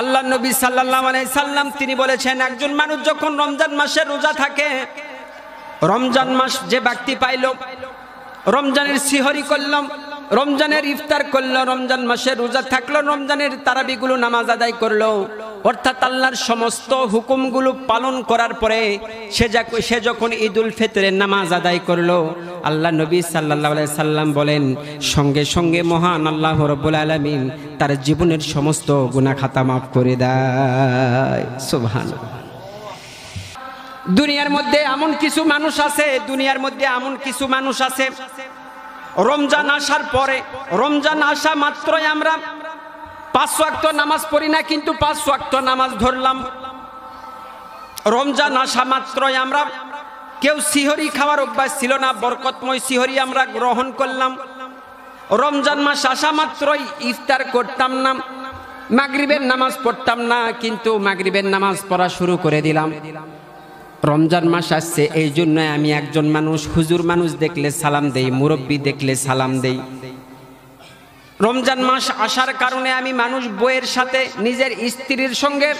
আল্লাহ নবী সাল্লাল্লাহু আলাইহি সাল্লাম তিনি বলেছেন, একজন মানুষ যখন রমজান মাসে রোজা থাকে, রমজান মাস যে ব্যক্তি পাইল, রমজানের সিহরি করল, রমজানের ইফতার করলো, রমজান মাসে রোজা থাকলো, রমজানের তারাবিগুলো নামাজ আদায় করলো, অর্থাৎ আল্লাহর সমস্ত হুকুমগুলো পালন করার পরে সে যখন ঈদুল ফিতরের নামাজ আদায় করলো, আল্লাহ নবী সাল্লাল্লাহু আলাইহি সাল্লাম বলেন সঙ্গে সঙ্গে মহান আল্লাহ রাব্বুল আলামিন তার জীবনের সমস্ত গুনাহ খাতা মাফ করে দেয়। সুবহানাল্লাহ। দুনিয়ার মধ্যে এমন কিছু মানুষ আছে, রমজান আসার পরে, রমজান আসা মাত্রই আমরা 5 ওয়াক্ত নামাজ পড়ি না, কিন্তু 5 ওয়াক্ত নামাজ ধরলাম। রমজান আসা মাত্রই আমরা, কেউ সিহরি খাওয়ার অভ্যাস ছিল না, বরকতময় সিহরি আমরা গ্রহণ করলাম। রমজান মাস আসা মাত্রই ইফতার করতাম না, মাগরিবের নামাজ পড়তাম না, কিন্তু মাগরিবের নামাজ পড়া শুরু করে দিলাম। রমজান মাস আসছে, এই জন্য আমি একজন মানুষ, হুজুর মানুষ দেখলে সালাম দেই, মুরব্বী দেখলে সালাম দেই। রমজান মাস আসার কারণে আমি মানুষ বইয়ের সাথে, নিজের স্ত্রীর সঙ্গে,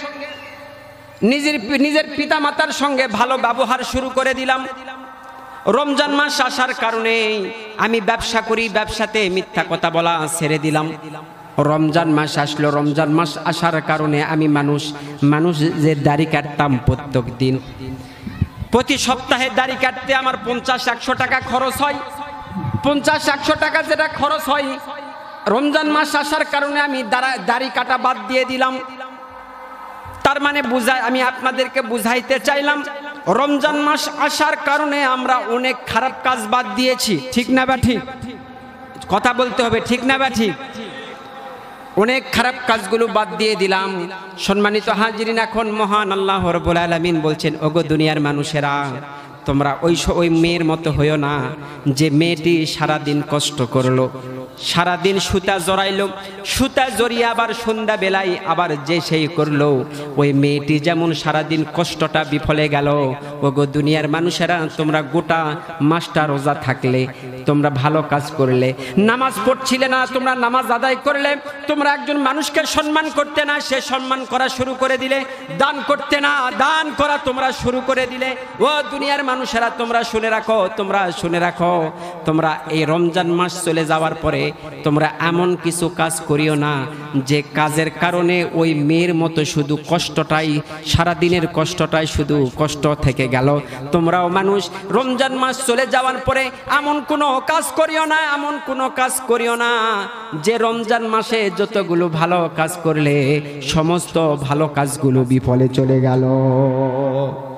নিজের পিতা মাতার সঙ্গে ভালো ব্যবহার শুরু করে দিলাম। রমজান মাস আসার কারণে আমি ব্যবসা করি, ব্যবসাতে মিথ্যা কথা বলা ছেড়ে দিলাম। রমজান মাস আসলো, রমজান মাস আসার কারণে আমি মানুষ যে দাড়ি কাটতাম প্রত্যেক দিন, প্রতি সপ্তাহে দাড়ি কাটতে আমার 50-100 টাকা খরচ হয়। 50-100 টাকা যেটা খরচ হয়, রমজান মাস আসার কারণে আমি দাড়ি কাটা বাদ দিয়ে দিলাম। তার মানে আমি আপনাদেরকে বুঝাইতে চাইলাম, রমজান মাস আসার কারণে আমরা অনেক খারাপ কাজ বাদ দিয়েছি। ঠিক না বা ঠিক? কথা বলতে হবে, ঠিক না বা ঠিক? অনেক খারাপ কাজগুলো বাদ দিয়ে দিলাম। সম্মানিত হাজিরিন, এখন মহান আল্লাহ রাব্বুল আলামিন বলছেন, ওগো দুনিয়ার মানুষেরা, তোমরা ওই মেয়ের মতো হইও না যে মেয়েটি সারাদিন কষ্ট করলো, সারাদিন সুতা জড়াইলো, সুতা জড়িয়ে আবার সন্ধ্যা বেলায় আবার যে সেই করলো, ওই মেয়েটি যেমন সারাদিন কষ্টটা বিফলে গেল। ওগো দুনিয়ার মানুষেরা, তোমরা গোটা মাসটা রোজা থাকলে, তোমরা ভালো কাজ করলে, নামাজ পড়ছিলে না, তোমরা নামাজ আদায় করলে, তোমরা একজন মানুষকে সম্মান করতে না, সে সম্মান করা শুরু করে দিলে, দান করতে না, দান করা তোমরা শুরু করে দিলে। ও দুনিয়ার মানুষেরা, তোমরা শুনে রাখো, তোমরা এই রমজান মাস চলে যাওয়ার পরে তোমরা এমন কিছু কাজ করিও না যে কাজের কারণে ওই মেয়ের মতো শুধু কষ্টটাই, সারাদিনের কষ্টটাই শুধু কষ্ট থেকে গেল। তোমরাও মানুষ, রমজান মাস চলে যাওয়ার পরে এমন কোনো কাজ করিও না যে রমজান মাসে যতগুলো ভালো কাজ করলে সমস্ত ভালো কাজগুলো বিফলে চলে গেল।